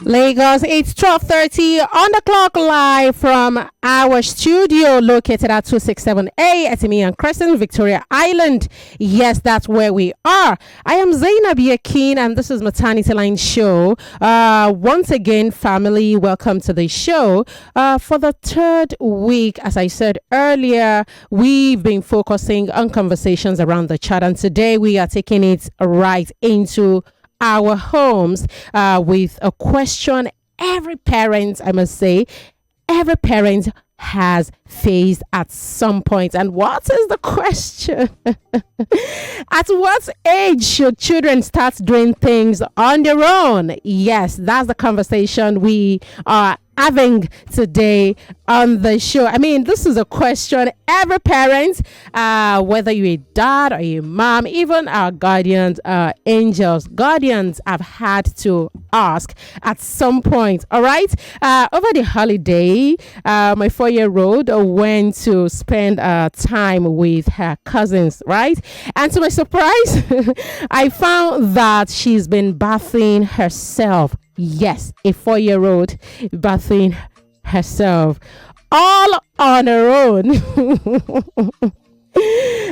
Lagos, it's 12:30 on the clock live from our studio located at 267A Etimian Crescent, Victoria Island. Yes, that's where we are. I am Zainab and this is Maternity Line Show. Once again, family, welcome to the show. For the third week, as I said earlier, we've been focusing on conversations around the child, and today we are taking it right into our homes with a question every parent, I must say, every parent has faced at some point. And what is the question? At what age should children start doing things on their own? Yes, that's the conversation we are having today on the show. I mean, this is a question every parent, whether you're a dad or a mom, even our guardians, angels, guardians have had to ask at some point. All right. Over the holiday, my 4-year-old went to spend time with her cousins, right? And to my surprise, I found that she's been bathing herself. Yes, a 4-year-old bathing herself all on her own.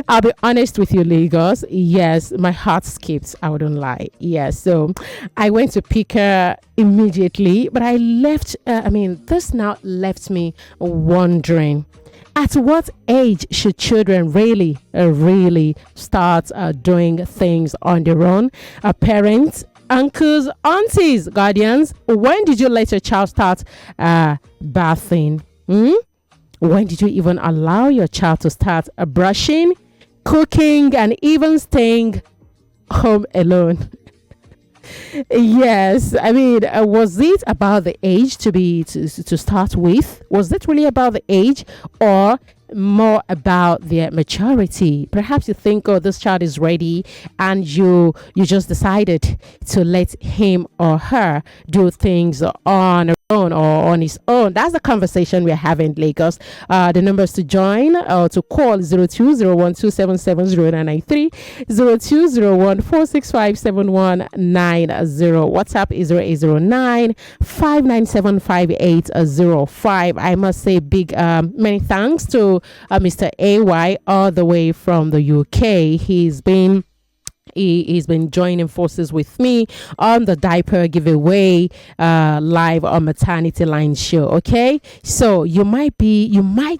I'll be honest with you, Lagos. Yes, my heart skipped. I wouldn't lie. Yes, so I went to pick her immediately, but I left. This now left me wondering. At what age should children really start doing things on their own? Parents, uncles, aunties, guardians, when did you let your child start bathing? When did you even allow your child to start brushing, cooking, and even staying home alone? Yes, I mean, was it about the age to start with? Was it really about the age, or more about their maturity? Perhaps you think, oh, this child is ready, and you just decided to let him or her do things on her own or on his own. That's the conversation we're having, Lagos. The numbers to join or to call 0201277093, 0201465790. WhatsApp is 0809-597-5805. I must say many thanks to Mr. AY all the way from the UK. He's been joining forces with me on the diaper giveaway live on Maternity Line Show. Okay, so you might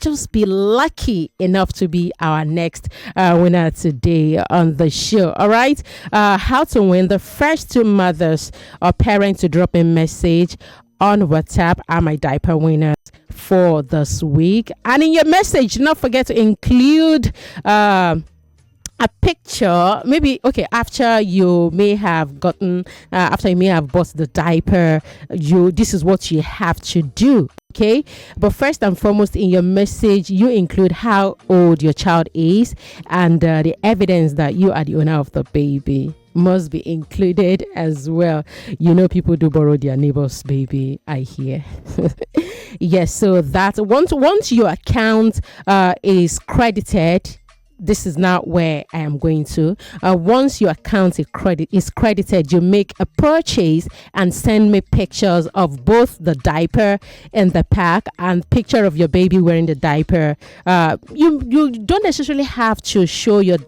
just be lucky enough to be our next winner today on the show. All right, how to win: the first two mothers or parents to drop a message on WhatsApp are my diaper winners for this week. And in your message, do not forget to include a picture, maybe after you may have bought the diaper. This is what you have to do. Okay, but first and foremost, in your message, you include how old your child is, and the evidence that you are the owner of the baby must be included as well. You know, people do borrow their neighbor's baby, I hear. Yes, so that once your account is credited, this is not where I am going to. Once your account is credited, you make a purchase and send me pictures of both the diaper and the pack, and picture of your baby wearing the diaper. You don't necessarily have to show your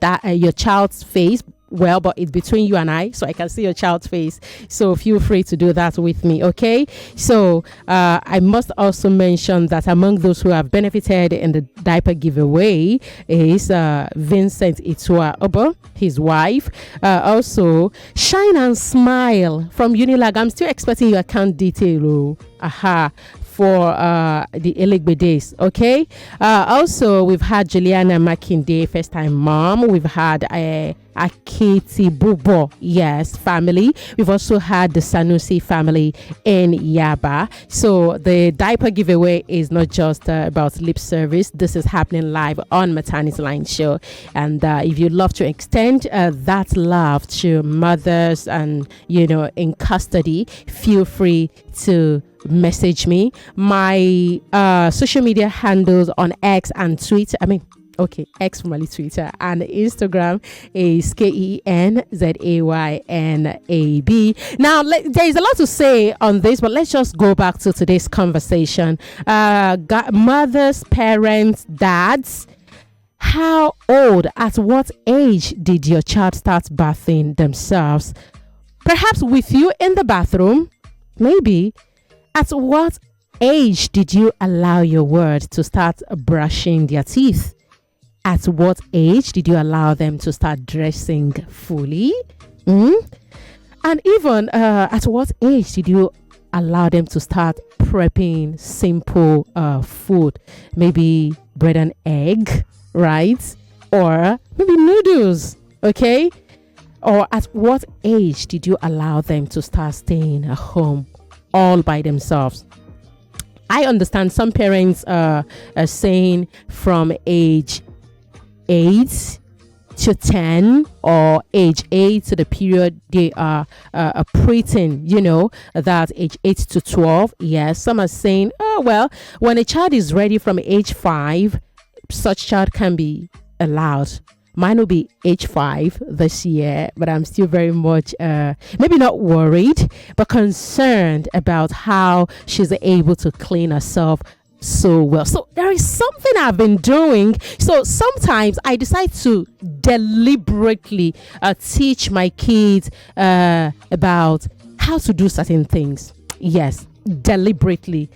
child's face. Well, but it's between you and I, so I can see your child's face. So feel free to do that with me, okay? So I must also mention that among those who have benefited in the diaper giveaway is Vincent Itua Obo, his wife. Also, Shine and Smile from Unilag. I'm still expecting your account detail. For the Eligbe days, okay? Also, we've had Juliana Makinde, first time mom. We've had Akiti Bubo, yes, family. We've also had the Sanusi family in Yaba. So the diaper giveaway is not just about lip service. This is happening live on Maternity Line Show. And if you'd love to extend that love to mothers and, in custody, feel free to message me. My social media handles on X and Twitter, Okay, X formerly Twitter, and Instagram is KenZaynab. Now, there is a lot to say on this, but let's just go back to today's conversation. Mothers, parents, dads. How old, at what age did your child start bathing themselves? Perhaps with you in the bathroom, maybe. At what age did you allow your word to start brushing their teeth? At what age did you allow them to start dressing fully? And even at what age did you allow them to start prepping simple food? Maybe bread and egg, right? Or maybe noodles, okay? Or at what age did you allow them to start staying at home all by themselves? I understand some parents are saying from age 8 to 10 or age 8 to the period they are preteen, that age 8 to 12. Yes, some are saying, oh, well, when a child is ready from age 5, such child can be allowed. Mine will be age 5 this year, but I'm still very much, maybe not worried, but concerned about how she's able to clean herself so well. So there is something I've been doing. So sometimes I decide to deliberately teach my kids about how to do certain things. Yes, deliberately,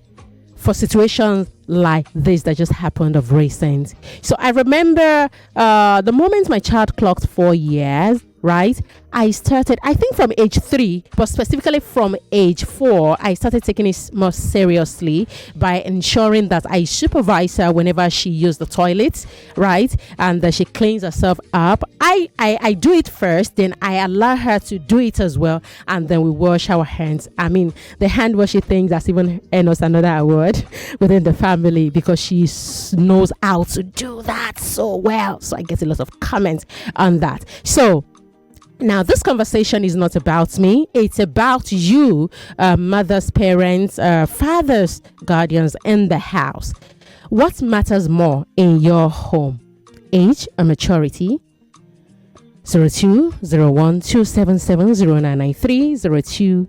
for situations like this that just happened of recent. So I remember the moment my child clocked 4 years, right? I started, I think from age 3, but specifically from age 4, I started taking it more seriously by ensuring that I supervise her whenever she used the toilet, right? And that she cleans herself up. I do it first, then I allow her to do it as well, and then we wash our hands. I mean, the hand washing thing, that's even earned us another award within the family because she knows how to do that so well. So I get a lot of comments on that. So now, this conversation is not about me. It's about you, mothers, parents, fathers, guardians in the house. What matters more in your home? Age or maturity? 0201-277-0993,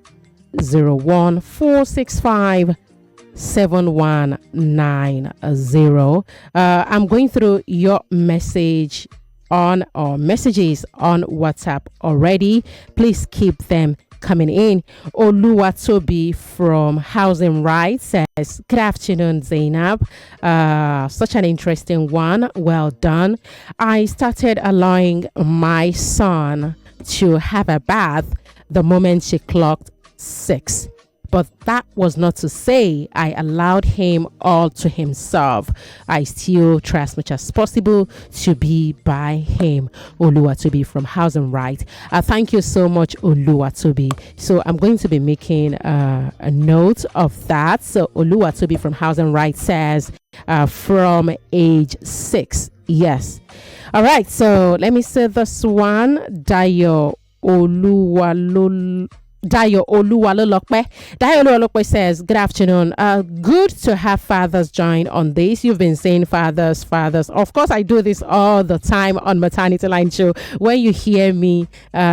0201-465-7190. I'm going through your message on or messages on WhatsApp already. Please keep them coming in. Oluwatobi from Housing Rights says, good afternoon, Zainab. Such an interesting one. Well done. I started allowing my son to have a bath the moment she clocked 6. But that was not to say I allowed him all to himself. I still try as much as possible to be by him. Oluwatobi from Housing Right. Thank you so much, Oluwatobi. So I'm going to be making a note of that. So Oluwatobi from Housing Right says from age 6. Yes. All right. So let me say this one. Dayo Oluwalolokpe says, good afternoon. Good to have fathers join on this. You've been saying fathers. Of course, I do this all the time on Maternity Line Show. When you hear me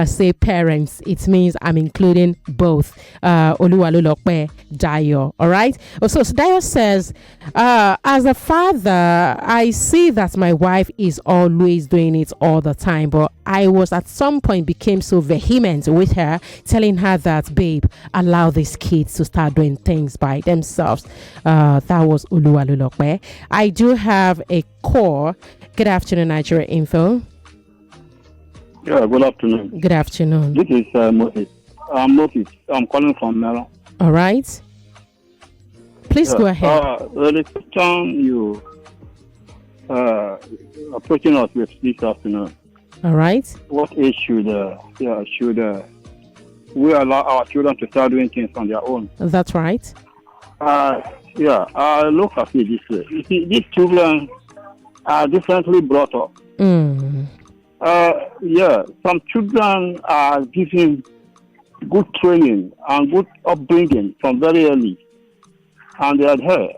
say parents, it means I'm including both. Oluwalolokpe, Dayo. All right. So Dayo says, as a father, I see that my wife is always doing it all the time, but I was at some point became so vehement with her, telling her that, babe, allow these kids to start doing things by themselves. That was Oluwalolokpe. I do have a call. Good afternoon, Nigeria Info. Yeah, good afternoon. Good afternoon. This is Moses. I'm Moses. I'm calling from Melo. All right. Please go ahead. The question you approaching us with this afternoon. All right. What age should we allow our children to start doing things on their own? That's right. Look at it this way. You see, these children are differently brought up. Some children are given good training and good upbringing from very early, and they adhere.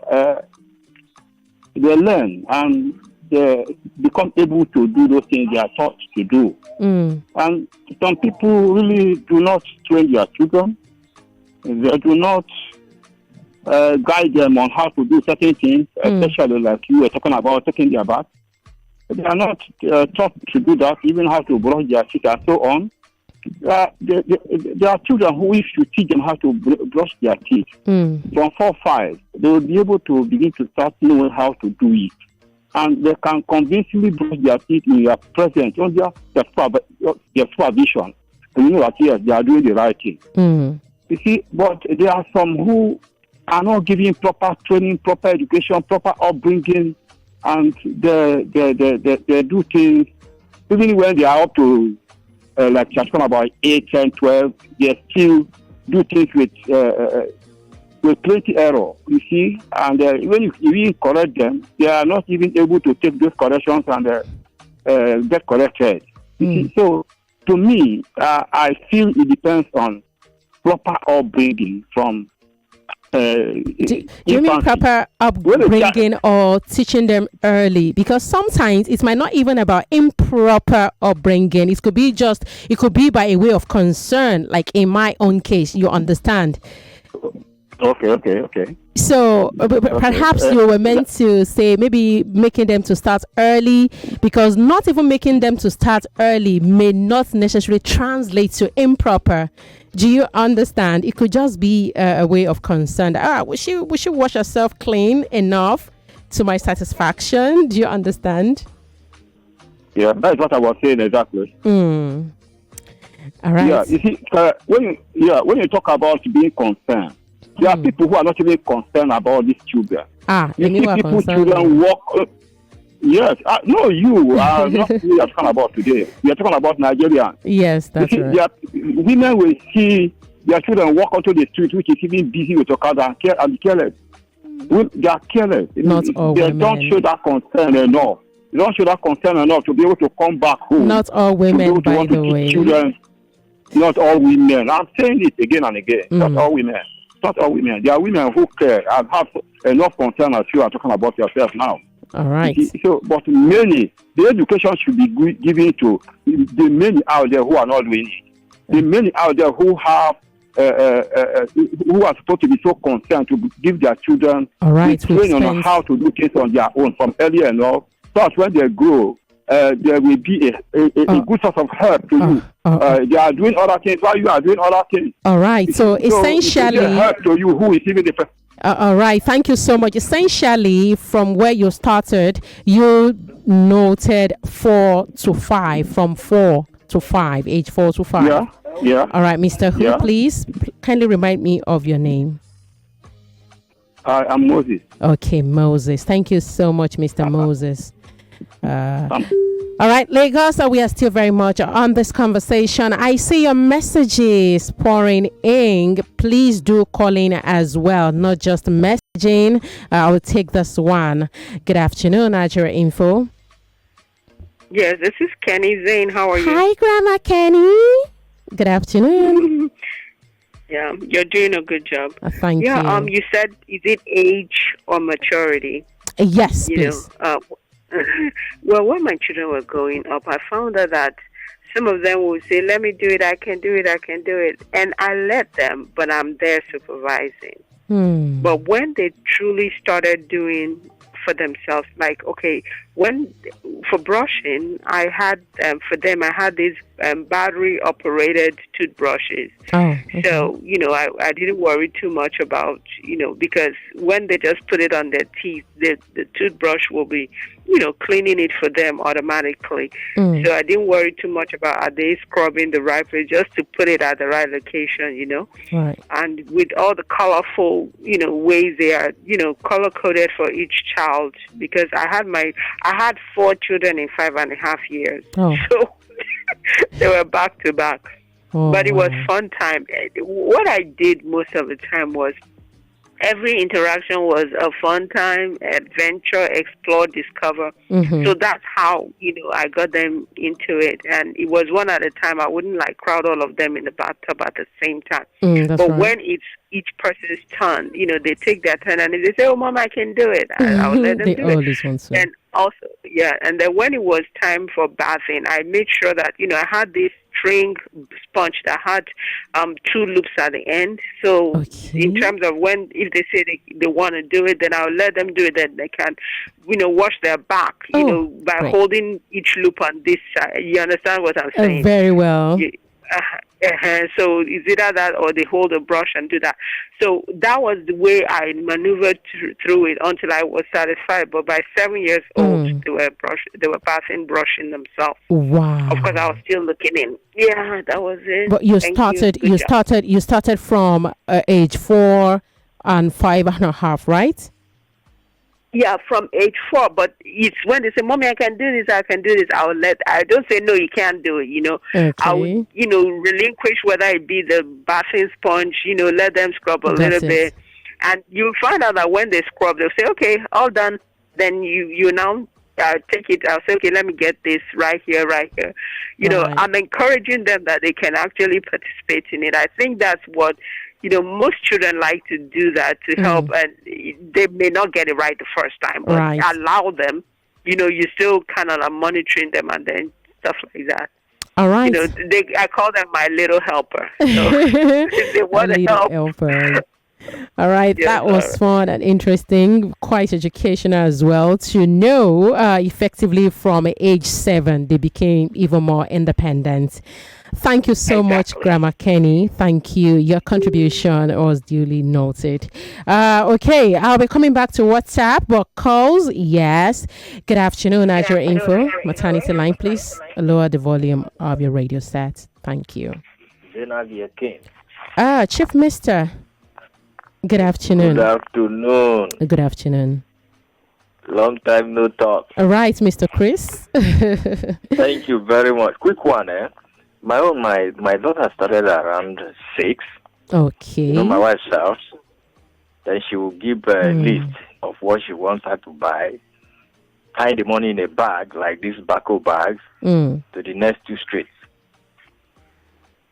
They learn, and they become able to do those things they are taught to do. And some people really do not train their children. They do not guide them on how to do certain things, especially like you were talking about taking their bath. They are not taught to do that, even how to brush their teeth and so on. There are children who, if you teach them how to brush their teeth, from 4, 5, they will be able to begin to start knowing how to do it. And they can convincingly brush their teeth in your presence, on their supervision. And you know that, yes, they are doing the right thing. You see, but there are some who are not giving proper training, proper education, proper upbringing, and they do things, even when they are up to, like you're talking about 8, 10, 12, they still do things with plenty error, you see, and when you even correct them, they are not even able to take those corrections and get corrected. You see? So, to me, I feel it depends on proper upbringing from do you mean proper upbringing or teaching them early? Because sometimes it might not even about improper upbringing. It could be by a way of concern, like in my own case, you understand. Okay. So perhaps you were meant to say maybe making them to start early, because not even making them to start early may not necessarily translate to improper. Do you understand? It could just be a way of concern. We should wash ourselves clean enough to my satisfaction. Do you understand? Yeah, that's what I was saying exactly. All right. Yeah, you see, when you talk about being concerned, there are people who are not even concerned about these children. You see people, children walk. Yes, no, you are not who you are talking about today. You are talking about Nigerians. Yes, that's right. Women will see their children walk onto the street, which is even busy with Okada and careless. They are careless. Not all women. They don't show that concern enough. They don't show that concern enough to be able to come back home. Not all women, by the way. Children, not all women. I'm saying it again and again. Not all women. Not all women. There are women who care and have enough concern as you are talking about yourself now. All right. So, but many, the education should be given to the many out there who are not doing it. The many out there who have, who are supposed to be so concerned to give their children training on how to do things on their own from earlier enough. So that when they grow, there will be a good source of help to you. They are doing other things while you are doing other things. All right. So essentially, it will help to you who is even the person. All right. Thank you so much. Essentially, from where you started, you noted 4 to 5, from 4 to 5, age 4 to 5. Yeah. All right, Mr. Who, please kindly remind me of your name. I'm Moses. Okay, Moses. Thank you so much, Mr. Moses. All right, Lagos, we are still very much on this conversation. I see your messages pouring in. Please do call in as well, not just messaging. I will take this one. Good afternoon, Nigeria Info. Yes, this is Kenny Zane. How are you? Hi, Grandma Kenny. Good afternoon. Yeah, you're doing a good job. Thank you. You said, is it age or maturity? Yes, please. Well, when my children were growing up, I found out that some of them would say, let me do it, I can do it. And I let them, but I'm there supervising. But when they truly started doing for themselves, like, okay, for brushing, I had, for them, I had these battery-operated toothbrushes. So, I didn't worry too much about, because when they just put it on their teeth, the toothbrush will be, cleaning it for them automatically. So I didn't worry too much about, are they scrubbing the right place, just to put it at the right location, Right. And with all the colorful, ways they are, color-coded for each child, because I had 4 children in 5.5 years. So they were back to back. But it was fun time. What I did most of the time was every interaction was a fun time, adventure, explore, discover. So that's how, I got them into it. And it was one at a time. I wouldn't crowd all of them in the bathtub at the same time. But when it's each person's turn, they take their turn. And if they say, oh, Mom, I can do it, I'll let them do it. Want to. And Also, yeah, and then when it was time for bathing, I made sure that I had this string sponge that had two loops at the end. So in Okay. terms of when if they say they want to do it, then I'll let them do it. Then they can, wash their back, Oh, by great. holding each loop on this side. You understand what I'm saying? Very well. You- So it's either that or they hold a brush and do that. So that was the way I maneuvered through it until I was satisfied. But by 7 years old, they were passing brushing themselves. Of course, I Wow. was still looking in. Yeah, that was it. But you Thank you. started, Good job. you started from age 4 and 5.5, right? Yeah, from age 4. But it's when they say, "Mommy, I can do this. I can do this." I don't say no. You can't do it. I would Okay. relinquish whether it be the bathing sponge. Let them scrub a little Got it. bit, and you find out that when they scrub, they'll say, "Okay, all done." Then you now. Take it. I'll say, okay, let me get this right here, right here. Right. I'm encouraging them that they can actually participate in it. I think that's what most children like to do that to help, and they may not get it right the first time, but Right. allow them. You still kind of like monitoring them and then stuff like that. All right. I call them my little helper. So if they A want to little help, helper. All right, yes, that was fun and interesting, quite educational as well to know effectively from age 7 they became even more independent. Thank you so much, exactly. Grandma Kenny. Thank you. Your contribution was duly noted. Okay, I'll be coming back to WhatsApp, but calls, yes. Good afternoon, Azure Info. Maternity line, please lower the volume of your radio set. Thank you. Zainab again. Chief Mister. Good Good afternoon. afternoon. Good afternoon. Long time no talk. All right, Mr. Chris. Thank you very much. Quick one, eh? My daughter started around 6. Okay. My wife's house. Then she will give a list of what she wants her to buy. Hide the money in a bag, like these Bako bags, to the next 2 streets.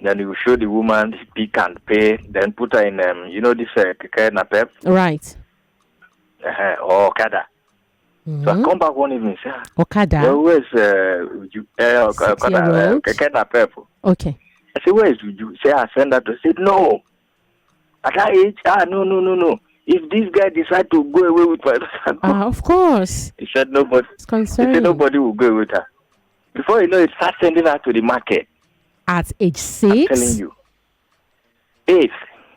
Then you show the woman the pick and pay. Then put her in, this keke napep Right. or Okada. So I come back one evening and say, Okada. well, where's Road? keke napep? Okay. I said, where is you? Say, I send her to say, no. At that age, no. If this guy decide to go away with her, Of course. he said nobody. It's He said concerning. nobody will go with her. Before you know it, start sending her to the market. At age I'm 6? telling you. 8.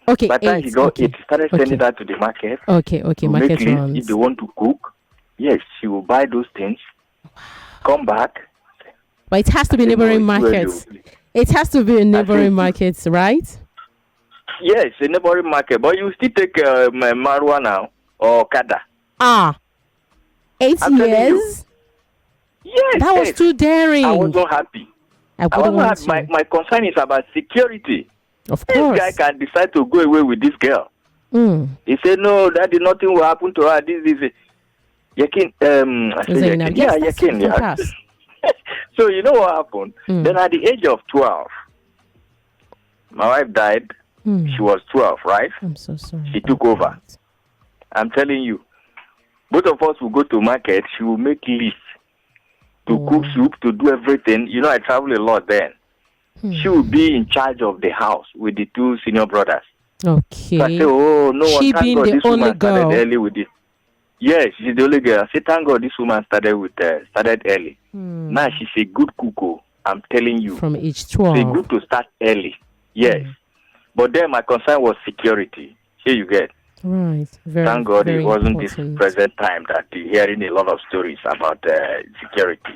Okay, By the time 8. he got Okay. 8, he started sending her to the market. Okay. To Market make list if runs. they want to cook. Yes, she will buy those things. Come back. But it has to be say, no, neighboring it's too early, markets. It has to be in neighboring markets, right? Yes, a neighboring market. But you still take Marwa now or Kada. 8 I'm telling you. years? Yes. That was too daring. I was not happy. I I wouldn't was want not happy. My concern is about security. Of This course. guy can decide to go away with this girl. He said, no, daddy, nothing will happen to her. This. Yakin, I said, Zainab. Yakin. Yeah, Yes, Yakin, that's yeah. pass. So you know what happened? Then at the age of 12, my wife died. She was 12, right? I'm so sorry. She took over. I'm telling you. Both of us will go to market. She will make lists to cook soup, to do everything. I travel a lot then. She will be in charge of the house with the 2 senior brothers. Okay. So I say, oh, no, She thank being God the this only woman started girl. early with this. Yes, she's the only girl. I say, thank God this woman started early. Now she's a good cook. I'm telling you. From age It's 12. good to start early. Yes. But then my concern was security. Here you get. Right. Very, Thank God very it wasn't important. this present time that you're hearing a lot of stories about security.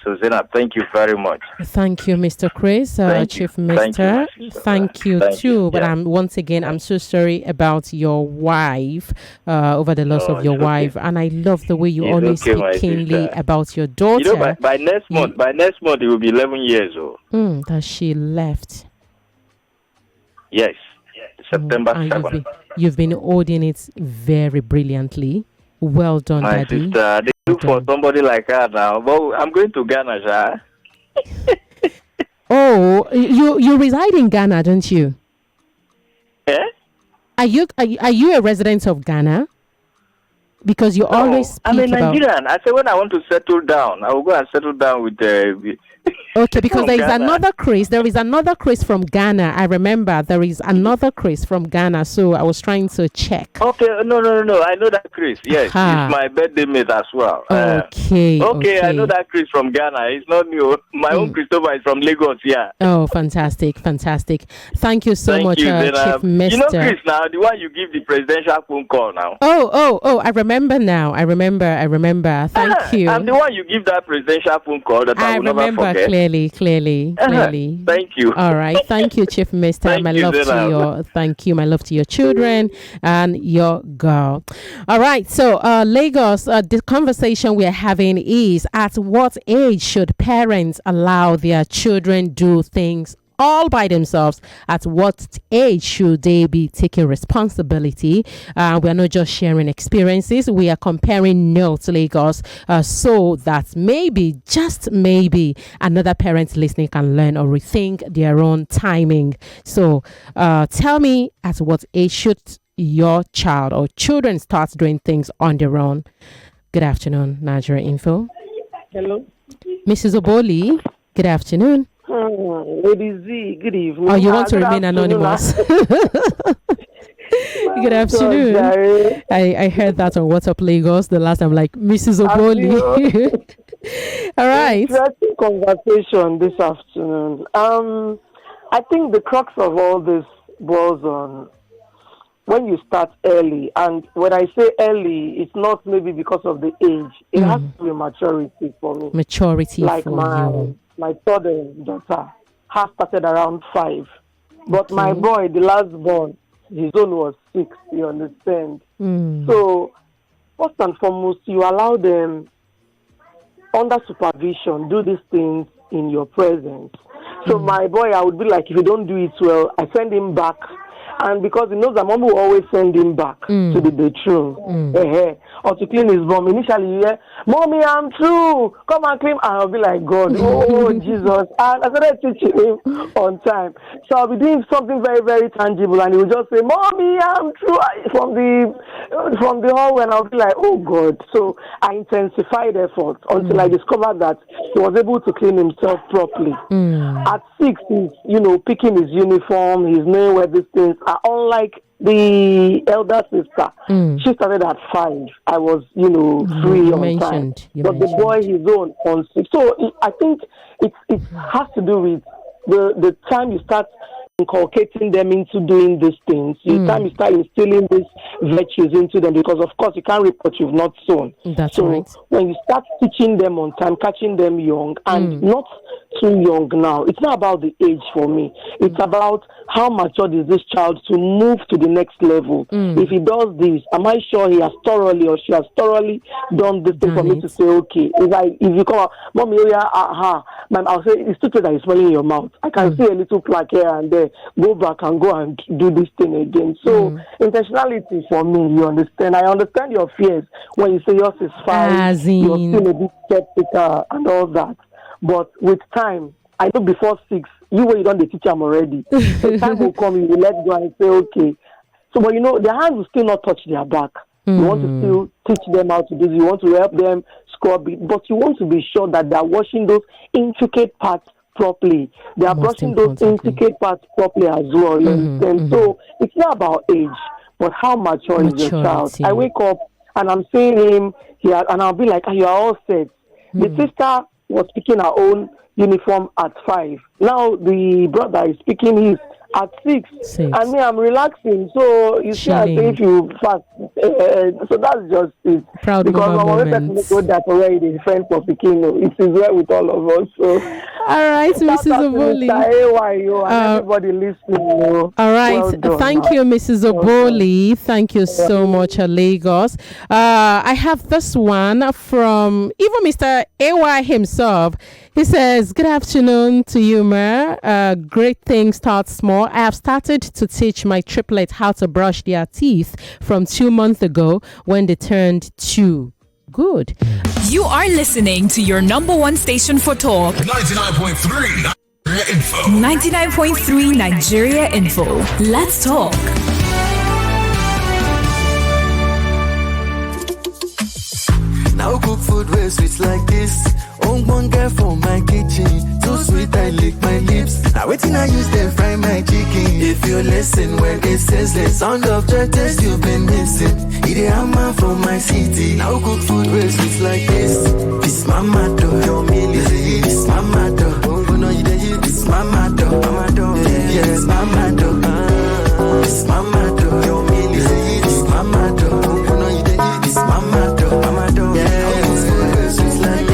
So Zainab, thank you very much. Thank you, Mr. Chris, Thank you. Chief Thank you, Mister. my sister. Thank you Thank too. you. But Yeah. I'm so sorry about your wife, over the loss No, of your it's okay. wife. And I love the way you It's always okay, my speak keenly sister. about your daughter. By next month, it will be 11 years old. That she left. Yes. September And 7th. you've been holding it very brilliantly. Well done, My Daddy. sister, they look for somebody like her now. But I'm going to Ghana, Sha. Oh, you reside in Ghana, don't you? Eh? Are you a resident of Ghana? Because you always speak I'm a about... Nigerian. I say when I want to settle down, I will go and settle down with Okay, because there is Ghana. another Chris. There is another Chris from Ghana. I remember there is another Chris from Ghana. So I was trying to check. Okay, no. I know that Chris. Yes, Aha. he's my birthday mate as well. Okay. I know that Chris from Ghana. It's not new. My own Christopher is from Lagos. Yeah. Oh, fantastic. Thank you so much, Zainab. Chief Mister. You know Chris now, the one you give the presidential phone call now. Oh, I remember now. I remember. Thank you. I'm the one you give that presidential phone call that I will never forget. Clearly. Thank you. All right. Thank you, Chief Mister. Thank you, Zainab. My love to your children and your girl. All right. So, Lagos, the conversation we are having is, at what age should parents allow their children do things all by themselves? At what age should they be taking responsibility? We are not just sharing experiences, we are comparing notes, Lagos, so that maybe, just maybe, another parent listening can learn or rethink their own timing. So tell me, at what age should your child or children start doing things on their own? Good afternoon, Nigeria Info. Hello. Mrs. Oboli, good afternoon. Lady Z, good evening. Oh, you want to remain anonymous? Good afternoon. I heard that on WhatsApp Lagos the last time, like Mrs. Oboli. All right. Interesting conversation this afternoon. I think the crux of all this boils on when you start early. And when I say early, it's not maybe because of the age. It has to be maturity for me. Maturity like for you. My third daughter has started around 5. But my boy, the last born, his own was 6, you understand? So, first and foremost, you allow them under supervision, do these things in your presence. So my boy, I would be like, if you don't do it well, I send him back. And because he knows that mom will always send him back to the bedroom or to clean his bum. Initially, you hear, Mommy, I'm through. Come and clean. And I'll be like, God, oh, Jesus. And I started teaching him on time. So I'll be doing something very, very tangible. And he will just say, Mommy, I'm through. From the hallway. And I'll be like, oh, God. So I intensified efforts until I discovered that he was able to clean himself properly. At 6, he's, picking his uniform. He's knowing where these things are. Unlike the elder sister, she started at 5. I was, free on time. But the boy, his own on 6. So I think it has to do with the time you start inculcating them into doing these things. The time you start instilling these virtues into them, because of course you can't reap what you've not sown. That's so right. When you start teaching them on time, catching them young, and not too young now, it's not about the age for me. It's about how matured is this child to move to the next level. If he does this, am I sure he has thoroughly or she has thoroughly done this thing for me to say, okay, if you come out, Mommy, oh yeah, I'll say, it's too that you're smelling your mouth. I can see a little plaque here and there. Go back and go and do this thing again. So intentionality for me, you understand? I understand your fears when you say yours is 5, you're still a bit skeptical and all that. But with time, I know before 6, you don't teach them already. So time will come, you will let go and say, okay. So, but their hands will still not touch their back. You want to still teach them how to do this. You want to help them scrub it. But you want to be sure that they are washing those intricate parts properly. They are brushing those intricate parts properly as well. You understand? So it's not about age, but how mature is your child. I wake up and I'm seeing him here, and I'll be like, you are all set. The sister was picking her own uniform at 5. Now the brother is picking his at 6. And me, I'm relaxing. So you see, I say if you fast. So that's just it. Proud because I'm already go that already the friend for picking. It is well with all of us. So all right, Mrs. Oboli. Everybody listening. All right, thank you, Mrs. Oboli. Thank you so much, Lagos. I have this one from even Mr. AY himself. He says, good afternoon to you, Ma. Great things start small. I have started to teach my triplets how to brush their teeth from 2 months ago when they turned 2. Good. You are listening to your number one station for talk. 99.3 Nigeria Info. 99.3 Nigeria Info. Let's talk. like this. One girl for my kitchen, too sweet I lick my lips. Now waiting I use them fry my chicken. If you listen when it says the sound of churches you've been missing. It a hammer from my city. Now cook food with sweet like this. This mama do your meal is it? This mama do. Oh no you dey this mama do. Mama do. Yes mama do. This mama do your meal is it? This mama do. Oh no you dey this mama do. Mama do. Yes sweet like this.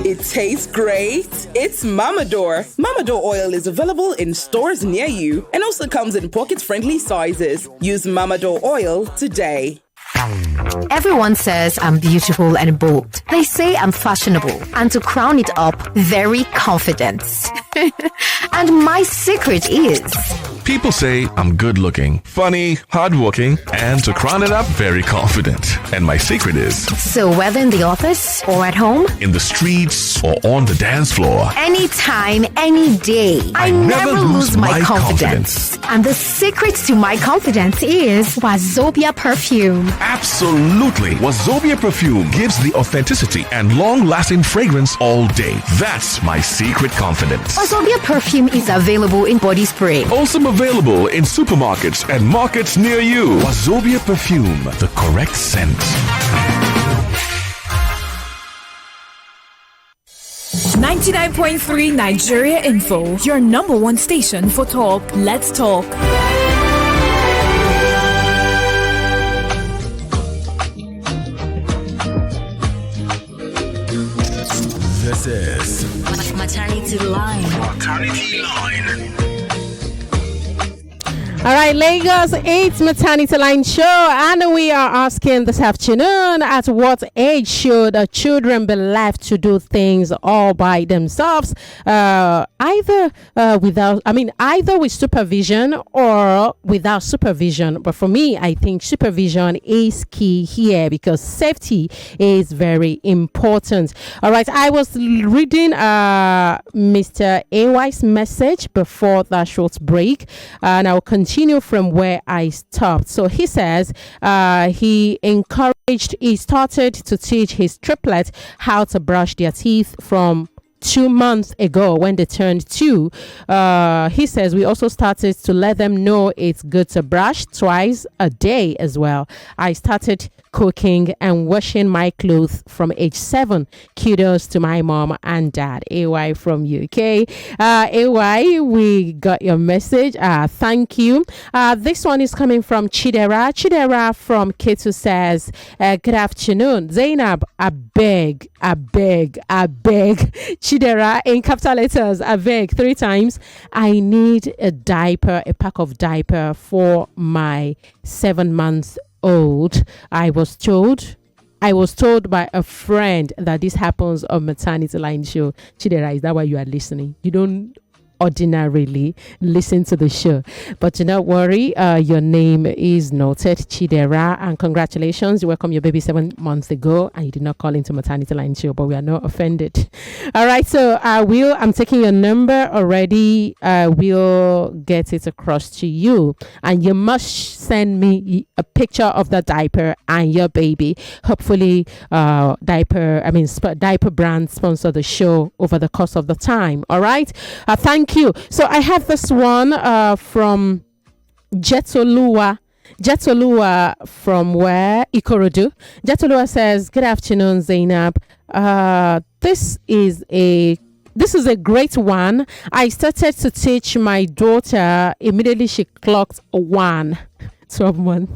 It tastes great. It's Mamador. Mamador oil is available in stores near you and also comes in pocket-friendly sizes. Use Mamador oil today. Everyone says I'm beautiful and bold. They say I'm fashionable. And to crown it up, very confident. And my secret is... People say I'm good looking, funny, hardworking, and to crown it up, very confident. And my secret is... So whether in the office or at home, in the streets or on the dance floor, anytime, any day, I never lose my confidence. And the secret to my confidence is Wazobia perfume. Absolutely. Wazobia perfume gives the authenticity and long-lasting fragrance all day. That's my secret confidence. Wazobia perfume is available in body spray. Also available in supermarkets and markets near you. Wazobia perfume, the correct scent. 99.3 Nigeria Info, your number one station for talk. Let's talk. This is Maternity Line. Maternity Line. All right, Lagos, it's Maternity Line Show, and we are asking this afternoon, at what age should children be left to do things all by themselves, either with supervision or without supervision. But for me, I think supervision is key here because safety is very important. All right, I was reading Mr. AY's message before that short break, and I'll continue from where I stopped. So he says he started to teach his triplets how to brush their teeth from 2 months ago when they turned 2. He says we also started to let them know it's good to brush twice a day as well. I started cooking and washing my clothes from age 7. Kudos to my mom and dad. AY from UK. AY, we got your message. Thank you. This one is coming from Chidera. Chidera from Ketu says, good afternoon. Zainab, I beg. Chidera, in capital letters, I beg 3 times. I need a pack of diaper for my 7-month-old. I was told by a friend that this happens on Maternity Line Show. Chidera, is that why you are listening? You don't ordinarily listen to the show, but do not worry, your name is noted, Chidera, and congratulations, you welcomed your baby 7 months ago and you did not call into Maternity Line Show, but we are not offended. All right, so I'm taking your number already. I will get it across to you, and you must send me a picture of the diaper and your baby. Hopefully diaper brand sponsor the show over the course of the time. All right, thank you. So I have this one from Jetolua from where? Ikorodu. Jetolua says, good afternoon, Zainab. This is a great one. I started to teach my daughter immediately she clocked 12 months.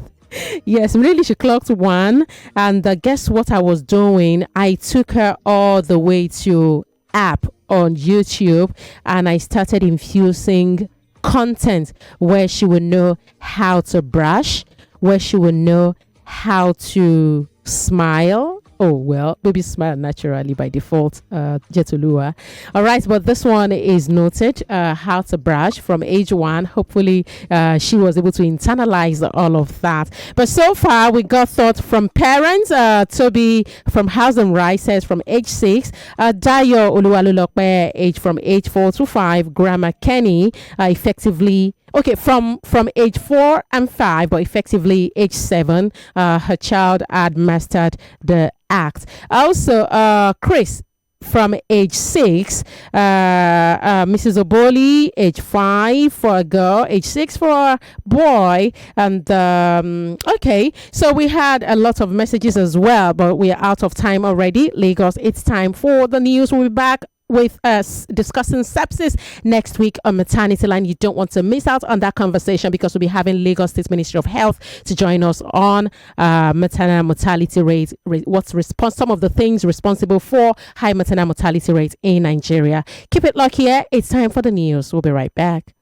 Yes, immediately she clocked 1, and guess what I was doing? I took her all the way to app on YouTube, and I started infusing content where she would know how to brush, where she would know how to smile. Oh, well, baby smile naturally by default, Jetulua. All right, but this one is noted, how to brush from age 1. Hopefully, she was able to internalize all of that. But so far, we got thoughts from parents. Toby from House and Rice says from age 6. Dayo Oluwalulokpe, from age 4 to 5. Grandma Kenny, effectively Okay, from age 4 and 5, but effectively age 7, her child had mastered the act. Also, Chris, from age 6, Mrs. Oboli, age 5 for a girl, age 6 for a boy. And okay, so we had a lot of messages as well, but we are out of time already. Lagos, it's time for the news. We'll be back with us discussing sepsis next week on Maternity Line. You don't want to miss out on that conversation, because we'll be having Lagos State Ministry of Health to join us on maternal mortality rate, some of the things responsible for high maternal mortality rates in Nigeria. Keep it locked here. It's time for the news. We'll be right back.